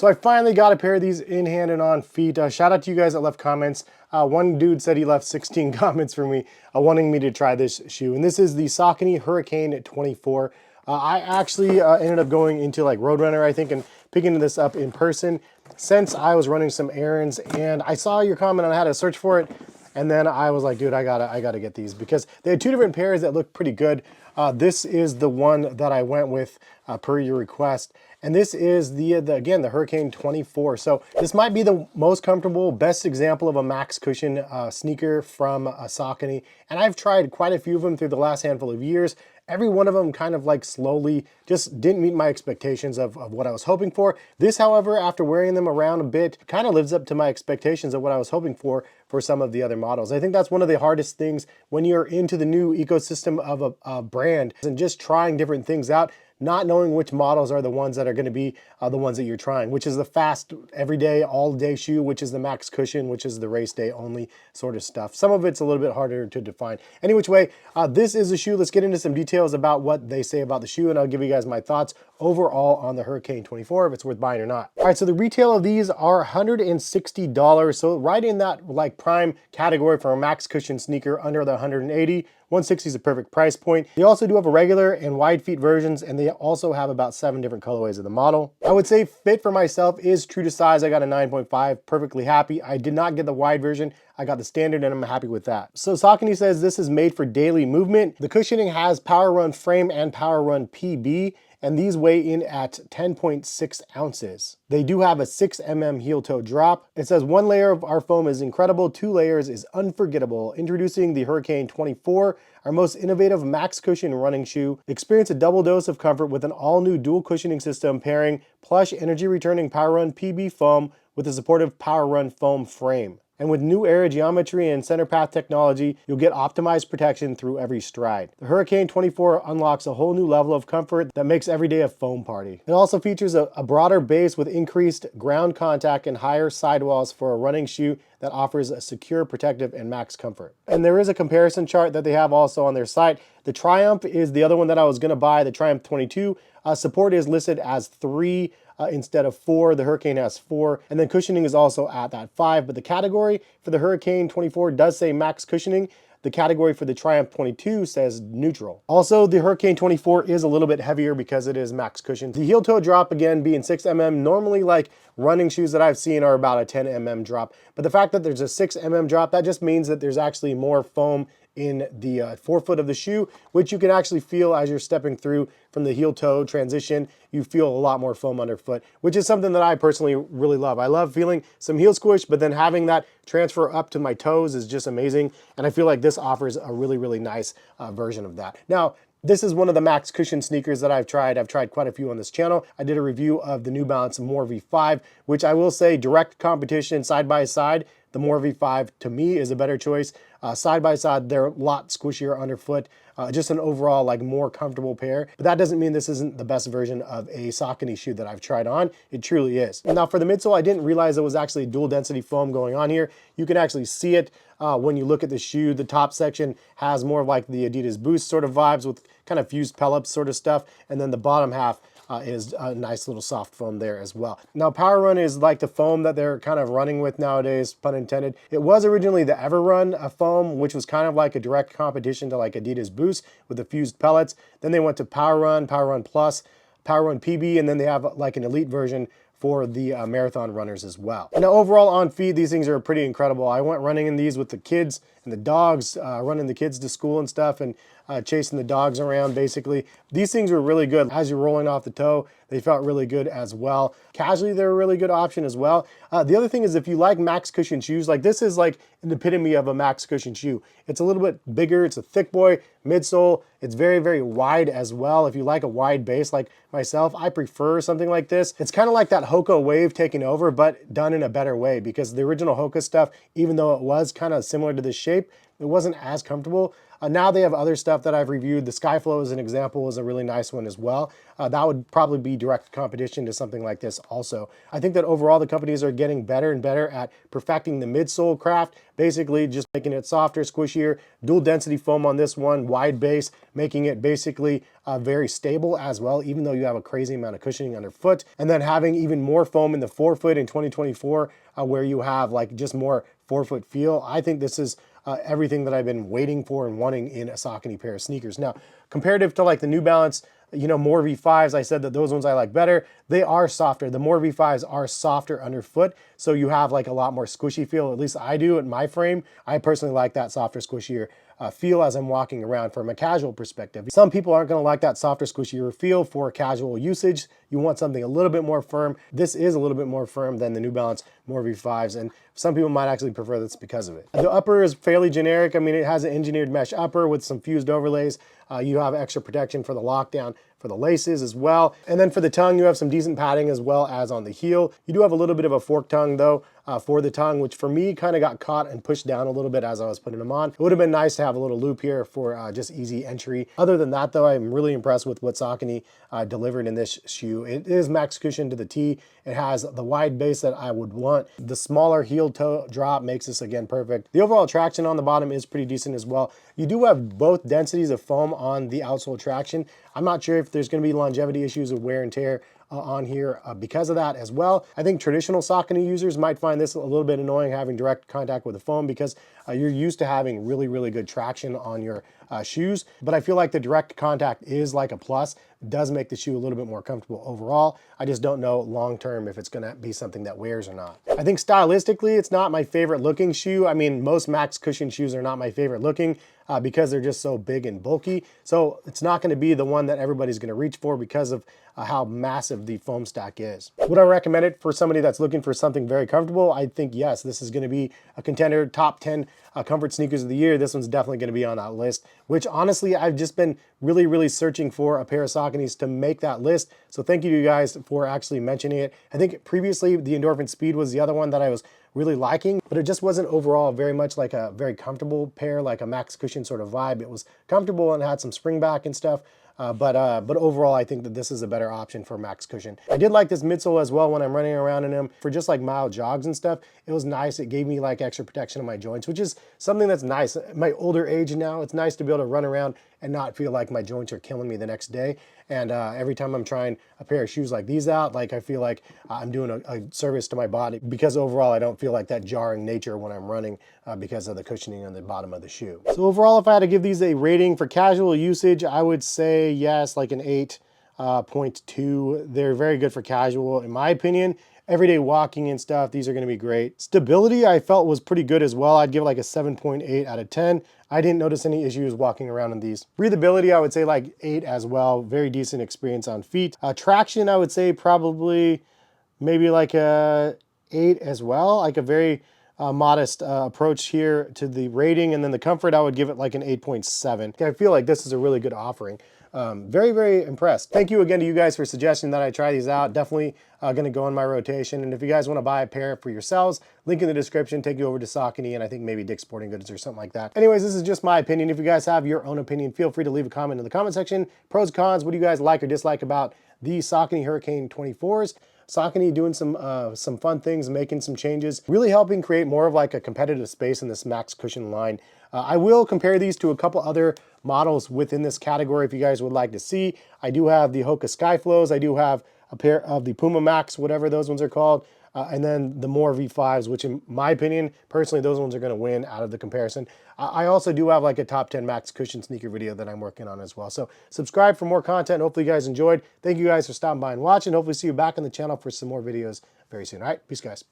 So I finally got a pair of these in hand and on feet. Shout out to you guys that left comments. One dude said he left 16 comments for me wanting me to try this shoe. And this is the Saucony Hurricane 24. I actually ended up going into like Roadrunner, I think, and picking this up in person since I was running some errands. And I saw your comment on how to search for it. And then I was like, dude, I gotta get these because they had two different pairs that look pretty good. This is the one that I went with per your request. And this is again, the Hurricane 24. So this might be the most comfortable, best example of a max cushion sneaker from Saucony. And I've tried quite a few of them through the last handful of years. Every one of them kind of like slowly just didn't meet my expectations of what I was hoping for. This, however, after wearing them around a bit, kind of lives up to my expectations of what I was hoping for some of the other models. I think that's one of the hardest things when you're into the new ecosystem of a brand and just trying different things out, not knowing which models are the ones that are going to be the ones that you're trying, which is the fast, everyday, all-day shoe, which is the max cushion, which is the race day only sort of stuff. Some of it's a little bit harder to define. Any which way, this is a shoe. Let's get into some details about what they say about the shoe, and I'll give you guys my thoughts overall on the Hurricane 24, if it's worth buying or not. All right, so the retail of these are $160, so right in that like prime category for a max cushion sneaker under the 180. 160 is a perfect price point. They also do have a regular and wide feet versions, and they also have about 7 different colorways of the model. I would say fit for myself is true to size. I got a 9.5, perfectly happy. I did not get the wide version. I got the standard and I'm happy with that. So Saucony says this is made for daily movement. The cushioning has Power Run frame and Power Run PB, and these weigh in at 10.6 ounces. They do have a 6 mm heel toe drop. It says 1 layer of our foam is incredible, 2 layers is unforgettable. Introducing the Hurricane 24, our most innovative max cushion running shoe. Experience a double dose of comfort with an all new dual cushioning system pairing plush energy returning Power Run PB foam with a supportive Power Run foam frame. And with new air geometry and center path technology, you'll get optimized protection through every stride. The Hurricane 24 unlocks a whole new level of comfort that makes every day a foam party. It also features a broader base with increased ground contact and higher sidewalls for a running shoe that offers a secure, protective, and max comfort. And there is a comparison chart that they have also on their site. The Triumph is the other one that I was gonna buy, the Triumph 22. Support is listed as 3 instead of 4. The Hurricane has 4, and then cushioning is also at that 5, but the category for the Hurricane 24 does say max cushioning. The category for the Triumph 22 says neutral. Also, the Hurricane 24 is a little bit heavier because it is max cushion. The heel toe drop, again, being 6 mm, normally like running shoes that I've seen are about a 10 mm drop. But the fact that there's a 6 mm drop, that just means that there's actually more foam in the forefoot of the shoe, which you can actually feel as you're stepping through from the heel toe transition. You feel a lot more foam underfoot, which is something that I personally really love. I love feeling some heel squish, but then having that transfer up to my toes is just amazing. And I feel like this offers a really, really nice version of that. Now, this is one of the max cushion sneakers that I've tried. I've tried quite a few on this channel. I did a review of the New Balance More V5, which I will say direct competition side by side. The More V5 to me is a better choice. Side by side, they're a lot squishier underfoot. Just an overall like more comfortable pair. But that doesn't mean this isn't the best version of a Saucony shoe that I've tried on. It truly is. Now for the midsole, I didn't realize there was actually dual density foam going on here. You can actually see it when you look at the shoe. The top section has more of like the Adidas Boost sort of vibes with kind of fused pellets sort of stuff. And then the bottom half is a nice little soft foam there as well. Now Power Run is like the foam that they're kind of running with nowadays, pun intended. It was originally the Ever Run foam, which was kind of like a direct competition to like Adidas Boost with the fused pellets. Then they went to Power Run Plus, Power Run PB, and then they have like an elite version for the marathon runners as well. Now overall on feet, these things are pretty incredible. I went running in these with the kids and the dogs, running the kids to school and stuff, and chasing the dogs around basically. These things were really good. As you're rolling off the toe, they felt really good as well. Casually, they're a really good option as well. The other thing is if you like max cushion shoes, like this is like an epitome of a max cushion shoe. It's a little bit bigger, it's a thick boy, midsole, it's very, very wide as well. If you like a wide base like myself, I prefer something like this. It's kind of like that Hoka wave taking over, but done in a better way, because the original Hoka stuff, even though it was kind of similar to this shape, it wasn't as comfortable. Now they have other stuff that I've reviewed. The Skyflow as an example is a really nice one as well. That would probably be direct competition to something like this also. I think that overall the companies are getting better and better at perfecting the midsole craft, basically just making it softer, squishier, dual density foam on this one, wide base, making it basically very stable as well, even though you have a crazy amount of cushioning underfoot. And then having even more foam in the forefoot in 2024, where you have like just more forefoot feel. I think this is everything that I've been waiting for and wanting in a Saucony pair of sneakers. Now, comparative to like the New Balance, you know, more V5s, I said that those ones I like better. They are softer. The more V5s are softer underfoot, so you have like a lot more squishy feel. At least I do in my frame. I personally like that softer, squishier feel as I'm walking around from a casual perspective. Some people aren't gonna like that softer, squishier feel for casual usage. You want something a little bit more firm. This is a little bit more firm than the New Balance More V5s, and some people might actually prefer this because of it. The upper is fairly generic. I mean, it has an engineered mesh upper with some fused overlays. You have extra protection for the lockdown for the laces as well. And then for the tongue, you have some decent padding as well as on the heel. You do have a little bit of a forked tongue though for the tongue, which for me kind of got caught and pushed down a little bit as I was putting them on. It would have been nice to have a little loop here for just easy entry. Other than that though, I'm really impressed with what Saucony delivered in this shoe. It is max cushion to the T. It has the wide base that I would want. The smaller heel toe drop makes this again perfect. The overall traction on the bottom is pretty decent as well. You do have both densities of foam on the outsole traction. I'm not sure if there's going to be longevity issues of wear and tear on here because of that as well. I think traditional Saucony users might find this a little bit annoying, having direct contact with the foam, because you're used to having really, really good traction on your shoes. But I feel like the direct contact is like a plus. It does make the shoe a little bit more comfortable overall. I just don't know long term if it's going to be something that wears or not. I think stylistically, it's not my favorite looking shoe. I mean, most max cushion shoes are not my favorite looking because they're just so big and bulky. So it's not going to be the one that everybody's going to reach for because of how massive the foam stack is. Would I recommend it for somebody that's looking for something very comfortable? I think yes, this is going to be a contender, top 10 comfort sneakers of the year. This one's definitely going to be on that list, which honestly, I've just been really, really searching for a pair of Sauconys to make that list. So thank you to you guys for actually mentioning it. I think previously the Endorphin Speed was the other one that I was really liking, but it just wasn't overall very much like a very comfortable pair, like a max cushion sort of vibe. It was comfortable and had some spring back and stuff. But overall, I think that this is a better option for max cushion. I did like this midsole as well when I'm running around in them for just like mild jogs and stuff. It was nice. It gave me like extra protection on my joints, which is something that's nice. At my older age now, it's nice to be able to run around and not feel like my joints are killing me the next day. And every time I'm trying a pair of shoes like these out, like I feel like I'm doing a service to my body, because overall I don't feel like that jarring nature when I'm running because of the cushioning on the bottom of the shoe. So overall, if I had to give these a rating for casual usage, I would say yes, like an 8.2. They're very good for casual, in my opinion. Everyday walking and stuff, these are going to be great. Stability, I felt was pretty good as well. I'd give like a 7.8 out of 10. I didn't notice any issues walking around in these. Breathability, I would say like 8 as well. Very decent experience on feet. Traction, I would say probably maybe like a 8 as well. Like a very modest approach here to the rating. And then the comfort, I would give it like an 8.7. I feel like this is a really good offering. Very, very impressed. Thank you again to you guys for suggesting that I try these out. Definitely going to go in my rotation. And if you guys want to buy a pair for yourselves, link in the description, take you over to Saucony and I think maybe Dick's Sporting Goods or something like that. Anyways, this is just my opinion. If you guys have your own opinion, feel free to leave a comment in the comment section. Pros, cons, what do you guys like or dislike about the Saucony Hurricane 24s? Saucony doing some fun things, making some changes, really helping create more of like a competitive space in this max cushion line. I will compare these to a couple other models within this category if you guys would like to see. I do have the Hoka Skyflows. I do have a pair of the Puma Max, whatever those ones are called. And then the more V5s, which in my opinion, personally, those ones are going to win out of the comparison. I also do have like a top 10 max cushion sneaker video that I'm working on as well. So subscribe for more content. Hopefully you guys enjoyed. Thank you guys for stopping by and watching. Hopefully see you back on the channel for some more videos very soon. All right, peace guys.